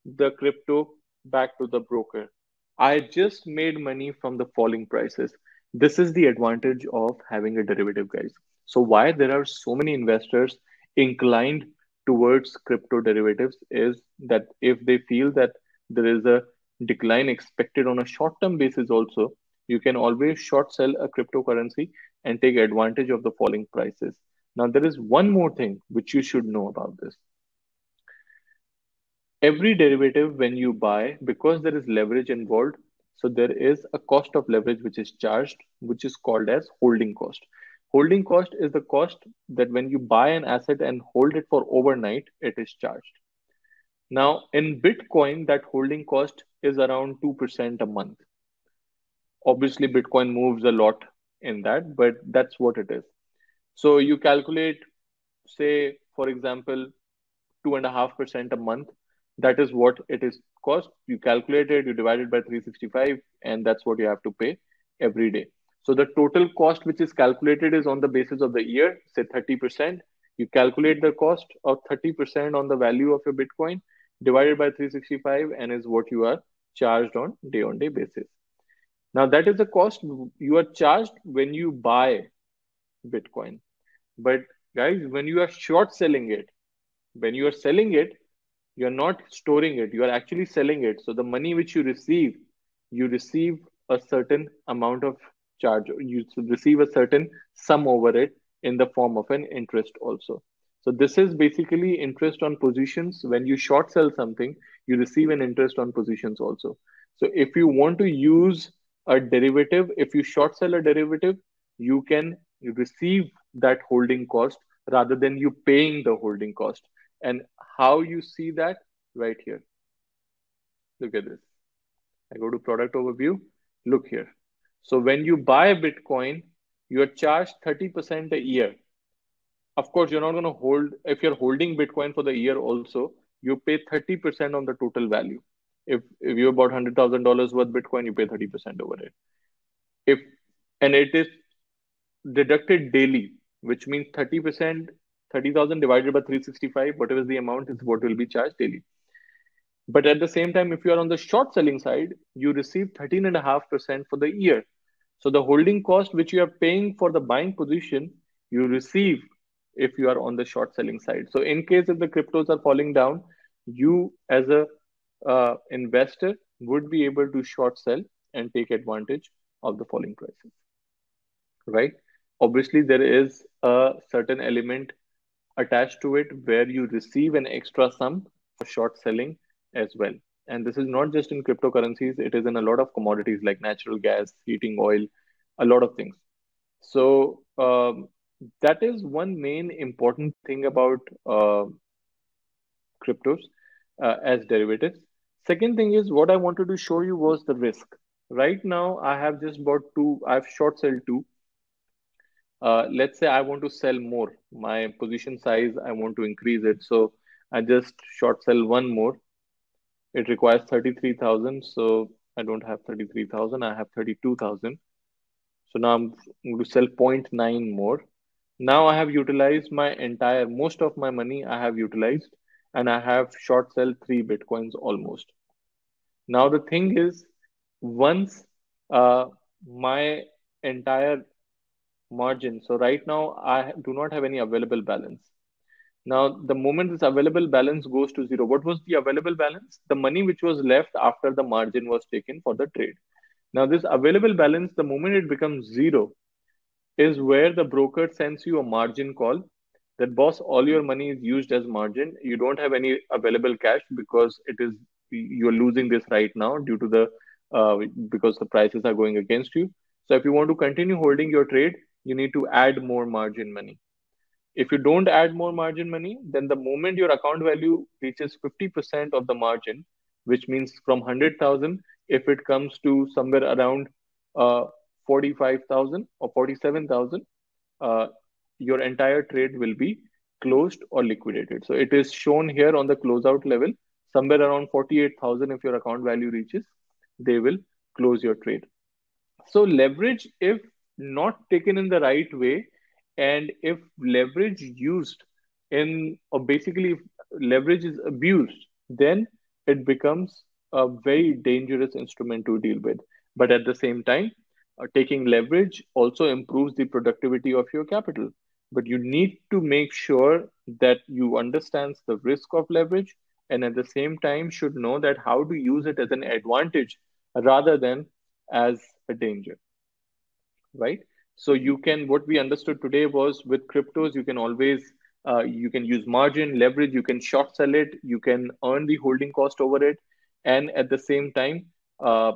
the crypto back to the broker. I just made money from the falling prices. This is the advantage of having a derivative, guys. So why there are so many investors inclined towards crypto derivatives is that if they feel that there is a decline expected on a short term basis also, you can always short sell a cryptocurrency and take advantage of the falling prices. Now there is one more thing which you should know about this. Every derivative when you buy, because there is leverage involved, so there is a cost of leverage which is charged, which is called as holding cost. Holding cost is the cost that when you buy an asset and hold it for overnight, it is charged. Now in Bitcoin, that holding cost is around 2% a month. Obviously Bitcoin moves a lot in that, but that's what it is. So you calculate, say for example, 2.5% a month. That is what it is cost. You calculate it, you divide it by 365, and that's what you have to pay every day. So the total cost which is calculated is on the basis of the year, say 30%. You calculate the cost of 30% on the value of your Bitcoin divided by 365 and is what you are charged on day basis. Now that is the cost you are charged when you buy Bitcoin. But guys, when you are short selling it, when you are selling it, you're not storing it, you are actually selling it. So the money which you receive a certain amount of charge. You receive a certain sum over it in the form of an interest also. So this is basically interest on positions. When you short sell something, you receive an interest on positions also. So if you want to use a derivative, if you short sell a derivative, you can receive that holding cost rather than you paying the holding cost. And how you see that? Right here. Look at this. I go to product overview. Look here. So when you buy Bitcoin, you're charged 30% a year. Of course, you're not going to hold, if you're holding Bitcoin for the year also, you pay 30% on the total value. If you bought $100,000 worth Bitcoin, you pay 30% over it. If and it is deducted daily, which means 30%, 30,000 divided by 365, whatever is the amount is what will be charged daily. But at the same time, if you are on the short selling side, you receive 13.5% for the year. So the holding cost which you are paying for the buying position, you receive if you are on the short selling side. So in case if the cryptos are falling down, you as a investor would be able to short sell and take advantage of the falling prices, right? Obviously, there is a certain element attached to it where you receive an extra sum for short selling as well. And this is not just in cryptocurrencies, it is in a lot of commodities like natural gas, heating oil, a lot of things. So that is one main important thing about cryptos as derivatives. Second thing is what I wanted to show you was the risk. Right now, I have just bought two, I've short sold two. Let's say I want to sell more. My position size, I want to increase it. So I just short sell one more. It requires 33,000. So I don't have 33,000. I have 32,000. So now I'm going to sell zero point 0.9 more. Now I have utilized my entire, most of my money I have utilized and I have short sell three Bitcoins almost. Now the thing is, once my entire margin, so right now I do not have any available balance. Now, the moment this available balance goes to zero, what was the available balance? The money which was left after the margin was taken for the trade. Now, this available balance, the moment it becomes zero, is where the broker sends you a margin call that boss, all your money is used as margin. You don't have any available cash because it is you're losing this right now due to the because the prices are going against you. So if you want to continue holding your trade, you need to add more margin money. If you don't add more margin money, then the moment your account value reaches 50% of the margin, which means from 100,000, if it comes to somewhere around 45,000 or 47,000, uh, your entire trade will be closed or liquidated. So it is shown here on the closeout level, somewhere around 48,000. If your account value reaches, they will close your trade. So leverage, if not taken in the right way, and if leverage used in, or basically if leverage is abused, then it becomes a very dangerous instrument to deal with. But at the same time, taking leverage also improves the productivity of your capital. But you need to make sure that you understand the risk of leverage and at the same time should know that how to use it as an advantage rather than as a danger, right? So you can, what we understood today was with cryptos, you can always, you can use margin, leverage, you can short sell it, you can earn the holding cost over it. And at the same time, uh,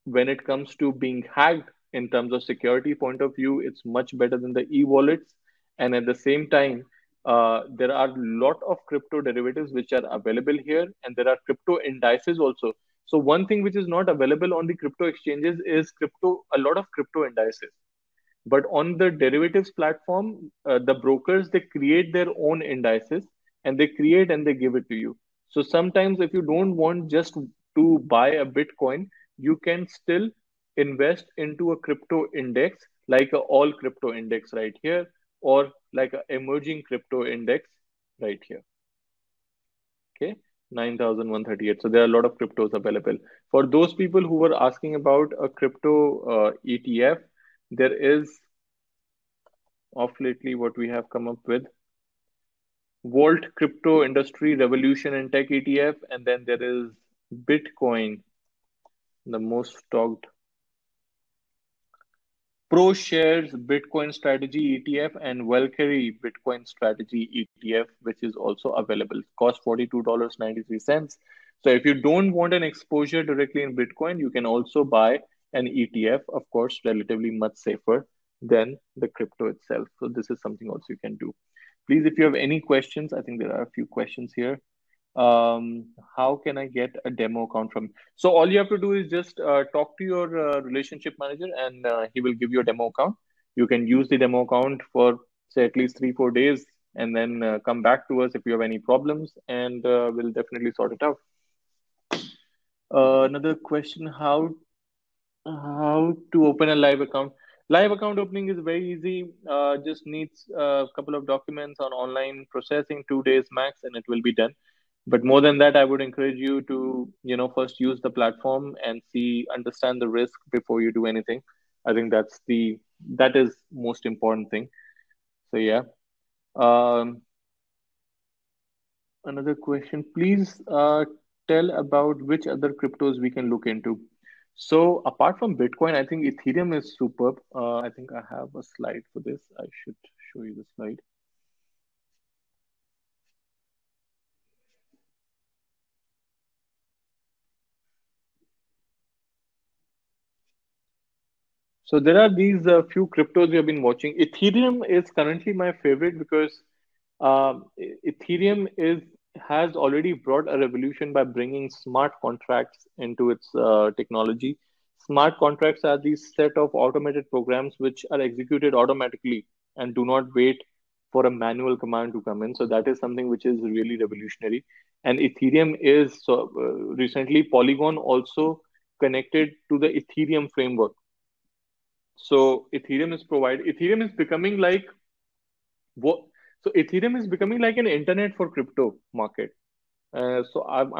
when it comes to being hacked in terms of security point of view, it's much better than the e-wallets. And at the same time, there are a lot of crypto derivatives which are available here, and there are crypto indices also. So one thing which is not available on the crypto exchanges is crypto, a lot of crypto indices. But on the derivatives platform, the brokers, they create their own indices and they create and they give it to you. So sometimes if you don't want just to buy a Bitcoin, you can still invest into a crypto index like a all crypto index right here, or like a emerging crypto index right here. Okay, 9,138. So there are a lot of cryptos available. For those people who were asking about a crypto ETF, there is of lately what we have come up with Volt Crypto Industry Revolution and Tech ETF, and then there is Bitcoin, the most talked. Pro Shares Bitcoin Strategy ETF and Valkyrie Bitcoin Strategy ETF, which is also available. Cost $42.93. So if you don't want an exposure directly in Bitcoin, you can also buy an ETF, of course, relatively much safer than the crypto itself. So this is something also you can do. Please, if you have any questions, I think there are a few questions here. How can I get a demo account from? So all you have to do is just talk to your relationship manager, and he will give you a demo account. You can use the demo account for say at least 3-4 days, and then come back to us if you have any problems, and we'll definitely sort it out. Another question: how to open a live account? Live account opening is very easy. Just needs a couple of documents on online processing, 2 days max, and it will be done. But more than that, I would encourage you to, first use the platform and understand the risk before you do anything. I think that is most important thing. So yeah. Um, Another question, please tell about which other cryptos we can look into. So apart from Bitcoin, I think Ethereum is superb. I think I have a slide for this. I should show you the slide. So there are these few cryptos we have been watching. Ethereum is currently my favorite because Ethereum has already brought a revolution by bringing smart contracts into its technology. Smart contracts are these set of automated programs which are executed automatically and do not wait for a manual command to come in. So that is something which is really revolutionary. And Ethereum is recently Polygon also connected to the Ethereum framework. So Ethereum is becoming like what? So Ethereum is becoming like an internet for crypto market. Without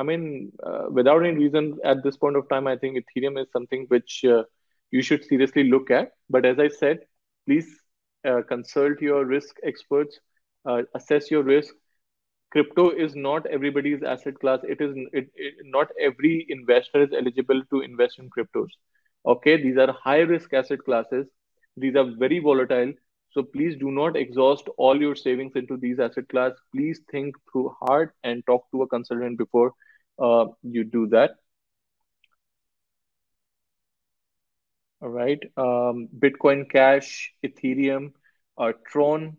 any reason at this point of time, I think Ethereum is something which you should seriously look at. But as I said, please consult your risk experts, assess your risk. Crypto is not everybody's asset class. Not every investor is eligible to invest in cryptos. Okay, these are high risk asset classes. These are very volatile. So please do not exhaust all your savings into these asset class. Please think through hard and talk to a consultant before you do that. All right. Bitcoin Cash, Ethereum, Tron,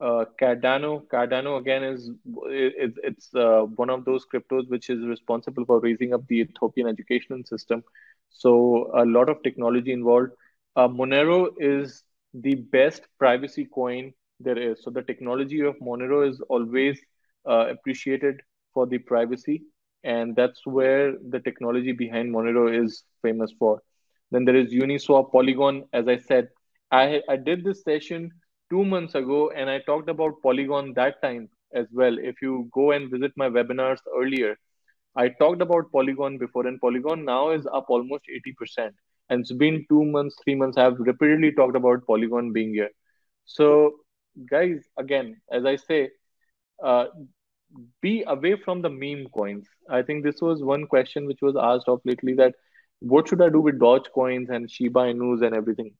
Cardano again it's one of those cryptos which is responsible for raising up the Ethiopian educational system. So a lot of technology involved. Monero is the best privacy coin there is. So the technology of Monero is always appreciated for the privacy, and that's where the technology behind Monero is famous for. Then there is Uniswap, Polygon. As I said, I did this session 2 months ago, and I talked about Polygon that time as well. If you go and visit my webinars earlier, I talked about Polygon before, and Polygon now is up almost 80%. And it's been 2 months, 3 months. I've repeatedly talked about Polygon being here. So, guys, again, as I say, uh, be away from the meme coins. I think this was one question which was asked of lately, that what should I do with Doge coins and Shiba Inus and everything?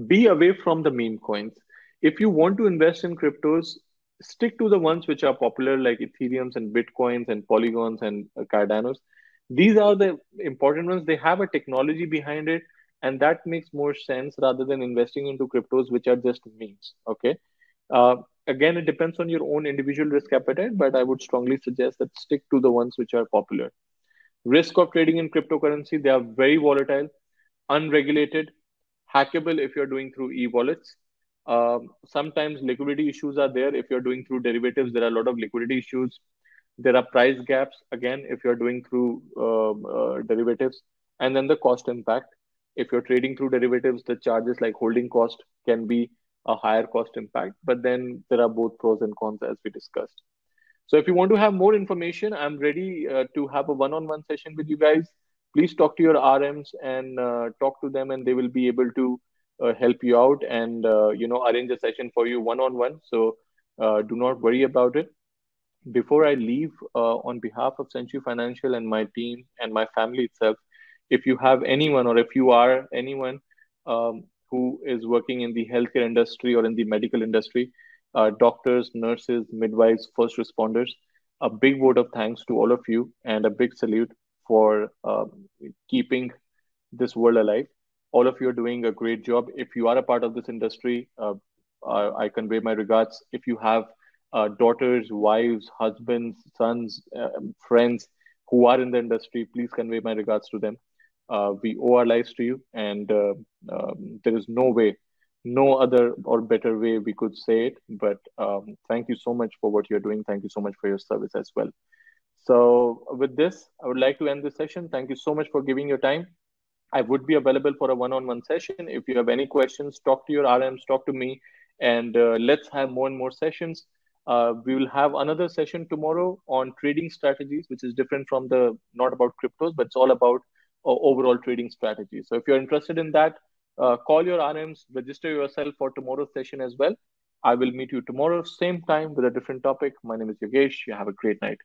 Be away from the meme coins. If you want to invest in cryptos, stick to the ones which are popular, like Ethereums and Bitcoins and Polygons and Cardanos. These are the important ones. They have a technology behind it, and that makes more sense rather than investing into cryptos which are just memes. Okay. Uh, Again, it depends on your own individual risk appetite, but I would strongly suggest that stick to the ones which are popular. Risk of trading in cryptocurrency, they are very volatile, unregulated, hackable if you're doing through Ewallets. Sometimes liquidity issues are there. If you're doing through derivatives, there are a lot of liquidity issues. There are price gaps, again, if you're doing through derivatives. And then the cost impact. If you're trading through derivatives, the charges like holding cost can be a higher cost impact. But then there are both pros and cons, as we discussed. So if you want to have more information, I'm ready to have a one-on-one session with you guys. Please talk to your RMs and talk to them, and they will be able to help you out and arrange a session for you one-on-one. So do not worry about it. Before I leave, on behalf of Century Financial and my team and my family itself, if you have anyone or if you are anyone who is working in the healthcare industry or in the medical industry, doctors, nurses, midwives, first responders. A big vote of thanks to all of you and a big salute for keeping this world alive. All of you are doing a great job. If you are a part of this industry, I convey my regards. If you have daughters, wives, husbands, sons, friends who are in the industry, please convey my regards to them. We owe our lives to you, and there is no way, no other or better way we could say it. But thank you so much for what you're doing. Thank you so much for your service as well. So, with this, I would like to end this session. Thank you so much for giving your time. I would be available for a one-on-one session. If you have any questions, talk to your RMs, talk to me, and let's have more and more sessions. We will have another session tomorrow on trading strategies, which is different from the not about cryptos, but it's all about overall trading strategies. So if you're interested in that, call your RMs, register yourself for tomorrow's session as well. I will meet you tomorrow, same time with a different topic. My name is Yogesh. You have a great night.